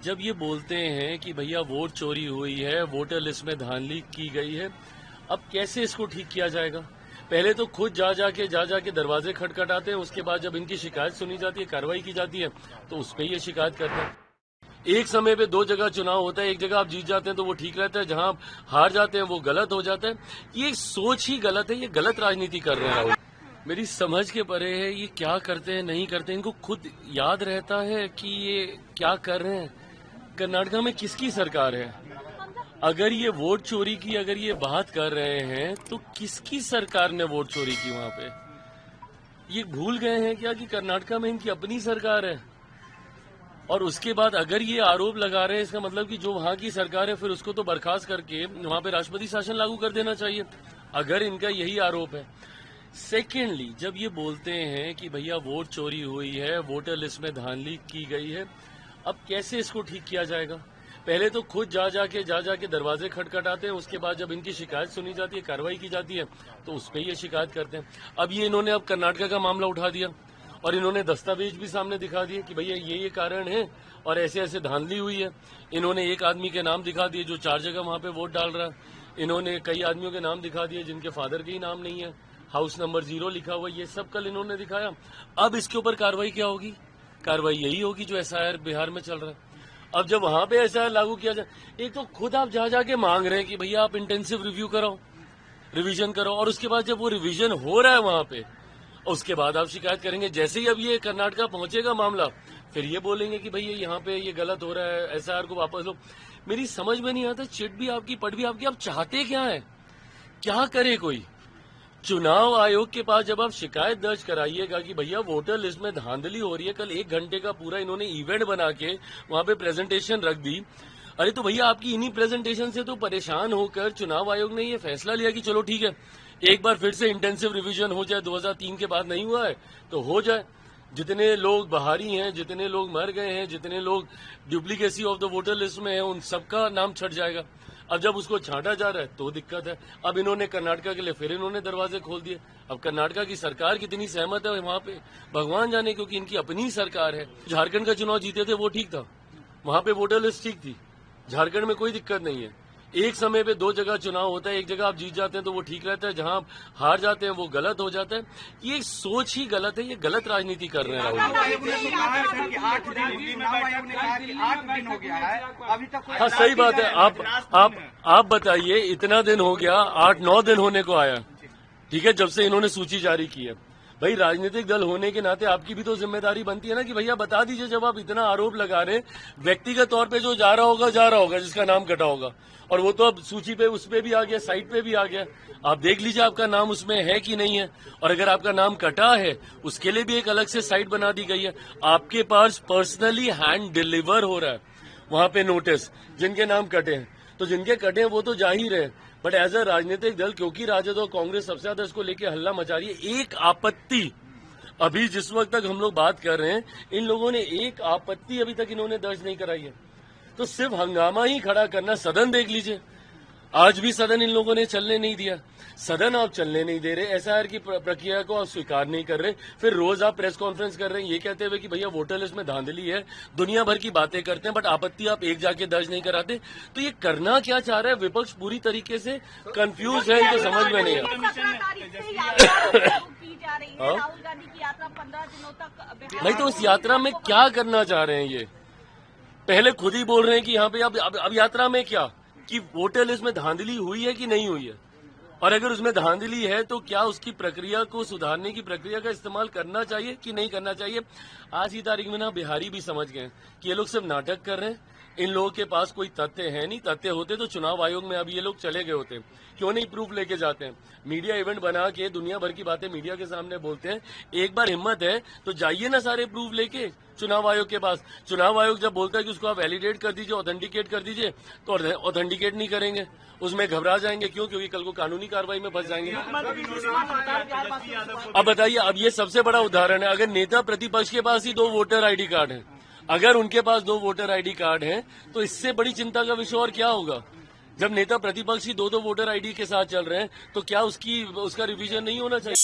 जब ये बोलते हैं कि भैया वोट चोरी हुई है, वोटर लिस्ट में धांधली की गई है, अब कैसे इसको ठीक किया जाएगा? पहले तो खुद जा जाके दरवाजे खटखटाते हैं, उसके बाद जब इनकी शिकायत सुनी जाती है, कार्रवाई की जाती है, तो उस पर ये शिकायत करते हैं। एक समय पे दो जगह चुनाव होता है, एक जगह आप जीत जाते हैं तो वो ठीक रहता है, जहां आप हार जाते हैं वो गलत हो जाता है। ये सोच ही गलत है, ये गलत राजनीति कर रहे हैं राहुल। मेरी समझ के परे है ये क्या करते हैं नहीं करते, इनको खुद याद रहता है कि ये क्या कर रहे हैं। कर्नाटका में किसकी सरकार है? अगर ये वोट चोरी की अगर ये बात कर रहे हैं तो किसकी सरकार ने वोट चोरी की वहां पे? ये भूल गए हैं क्या कि कर्नाटका में इनकी अपनी सरकार है? और उसके बाद अगर ये आरोप लगा रहे हैं, इसका मतलब कि जो वहां की सरकार है फिर उसको तो बर्खास्त करके वहां पे राष्ट्रपति शासन लागू कर देना चाहिए, अगर इनका यही आरोप है। सेकेंडली, जब ये बोलते हैं कि भैया वोट चोरी हुई है, वोटर लिस्ट में धांधली की गई है, अब कैसे इसको ठीक किया जाएगा? पहले तो खुद जा जाके दरवाजे खटखटाते हैं, उसके बाद जब इनकी शिकायत सुनी जाती है, कार्रवाई की जाती है, तो उस पर ये शिकायत करते हैं। अब ये इन्होंने अब कर्नाटका का मामला उठा दिया और इन्होंने दस्तावेज भी सामने दिखा दिए कि भैया ये कारण है और ऐसे ऐसे धांधली हुई है। इन्होंने एक आदमी के नाम दिखा दिए जो 4 जगह वहां पे वोट डाल रहा है। इन्होंने कई आदमियों के नाम दिखा दिए जिनके फादर के ही नाम नहीं है, हाउस नंबर 0 लिखा हुआ, ये सब कल इन्होंने दिखाया। अब इसके ऊपर कार्रवाई क्या होगी? कार्रवाई यही होगी जो एसआईआर बिहार में चल रहा है। अब जब वहां पे एसआईआर लागू किया जाए, एक तो खुद आप जा जाके मांग रहे हैं कि भैया आप इंटेंसिव रिव्यू कराओ, रिवीजन करो, और उसके बाद जब वो रिवीजन हो रहा है वहां पे, उसके बाद आप शिकायत करेंगे। जैसे ही अब ये कर्नाटका पहुंचेगा मामला, फिर ये बोलेंगे कि भैया यहाँ पे ये गलत हो रहा है, एसआईआर को वापस लो। मेरी समझ में नहीं आता, चिट भी आपकी पट भी आपकी, आप चाहते क्या है? क्या करे कोई? चुनाव आयोग के पास जब आप शिकायत दर्ज कराइएगा कि भैया वोटर लिस्ट में धांधली हो रही है, कल 1 घंटे का पूरा इन्होंने इवेंट बना के वहां पे प्रेजेंटेशन रख दी। अरे तो भैया आपकी इन्हीं प्रेजेंटेशन से तो परेशान होकर चुनाव आयोग ने ये फैसला लिया कि चलो ठीक है, एक बार फिर से इंटेंसिव रिवीजन हो जाए, 2003 के बाद नहीं हुआ है तो हो जाए। जितने लोग बाहरी हैं, जितने लोग मर गए हैं, जितने लोग duplicacy of the voter list में है, उन सबका नाम छट जाएगा। अब जब उसको छांटा जा रहा है तो दिक्कत है। अब इन्होंने कर्नाटका के लिए फिर इन्होंने दरवाजे खोल दिए। अब कर्नाटका की सरकार कितनी सहमत है वहां पे भगवान जाने, क्योंकि इनकी अपनी सरकार है। झारखंड का चुनाव जीते थे वो ठीक था, वहां पे वोटर लिस्ट ठीक थी, झारखंड में कोई दिक्कत नहीं है। एक समय पे 2 जगह चुनाव होता है, एक जगह आप जीत जाते हैं तो वो ठीक रहता है, जहां आप हार जाते हैं वो गलत हो जाता है। ये सोच ही गलत है, ये गलत राजनीति कर रहे हैं राहुल। हाँ सही बात है। आप बताइए, इतना दिन हो गया, 8-9 दिन होने को आया, ठीक है, जब से इन्होंने सूची जारी की है। भाई राजनीतिक दल होने के नाते आपकी भी तो जिम्मेदारी बनती है ना कि भैया बता दीजिए, जब आप इतना आरोप लगा रहे हैं, व्यक्तिगत तौर पे जो जा रहा होगा जिसका नाम कटा होगा, और वो तो अब सूची पे उस पे भी आ गया, साइट पे भी आ गया। आप देख लीजिए आपका नाम उसमें है कि नहीं है, और अगर आपका नाम कटा है उसके लिए भी एक अलग से साइट बना दी गई है। आपके पास पर्सनली हैंड डिलीवर हो रहा है वहां पे नोटिस, जिनके नाम कटे हैं। तो जिनके कटे हैं वो तो जाहिर है, बट एज अ राजनीतिक दल, क्योंकि राजद और कांग्रेस सबसे ज्यादा इसको लेके हल्ला मचा रही है, एक आपत्ति अभी जिस वक्त तक हम लोग बात कर रहे हैं, इन लोगों ने एक आपत्ति अभी तक इन्होंने दर्ज नहीं कराई है। तो सिर्फ हंगामा ही खड़ा करना। सदन देख लीजिए, आज भी सदन इन लोगों ने चलने नहीं दिया। सदन आप चलने नहीं दे रहे, एसआईआर की प्रक्रिया को आप स्वीकार नहीं कर रहे, फिर रोज आप प्रेस कॉन्फ्रेंस कर रहे हैं ये कहते हुए कि भैया वोटर लिस्ट में धांधली है, दुनिया भर की बातें करते हैं, बट आपत्ति आप एक जाके दर्ज नहीं कराते। तो ये करना क्या चाह रहा है? विपक्ष पूरी तरीके से कंफ्यूज है, इनको समझ में नहीं आ नहीं तो इस यात्रा में क्या करना चाह रहे हैं ये? पहले खुद ही बोल रहे हैं कि यहाँ पे अब यात्रा में क्या, कि वोटर लिस्ट में धांधली हुई है कि नहीं हुई है, और अगर उसमें धांधली है तो क्या उसकी प्रक्रिया को सुधारने की प्रक्रिया का इस्तेमाल करना चाहिए कि नहीं करना चाहिए। आज की तारीख में ना बिहारी भी समझ गए कि ये लोग सिर्फ नाटक कर रहे हैं, इन लोगों के पास कोई तथ्य है नहीं। तथ्य होते तो चुनाव आयोग में अब ये लोग चले गए होते। क्यों नहीं प्रूफ लेके जाते हैं? मीडिया इवेंट बना के दुनिया भर की बातें मीडिया के सामने बोलते हैं। एक बार हिम्मत है तो जाइए ना सारे प्रूफ लेके चुनाव आयोग के पास। चुनाव आयोग जब बोलता है कि उसको आप वैलिडेट कर दीजिए, ऑथेंटिकेट कर दीजिए, तो ऑथेंटिकेट नहीं करेंगे, उसमें घबरा जाएंगे। क्यों? क्योंकि कल को कानूनी कार्रवाई में फंस जाएंगे। अब बताइए, अब ये सबसे बड़ा उदाहरण है। अगर नेता प्रतिपक्ष के पास ही 2 वोटर आईडी कार्ड है, अगर उनके पास 2 वोटर आईडी कार्ड हैं, तो इससे बड़ी चिंता का विषय और क्या होगा? जब नेता प्रतिपक्ष ही 2 वोटर आईडी के साथ चल रहे हैं, तो क्या उसका रिवीजन नहीं होना चाहिए?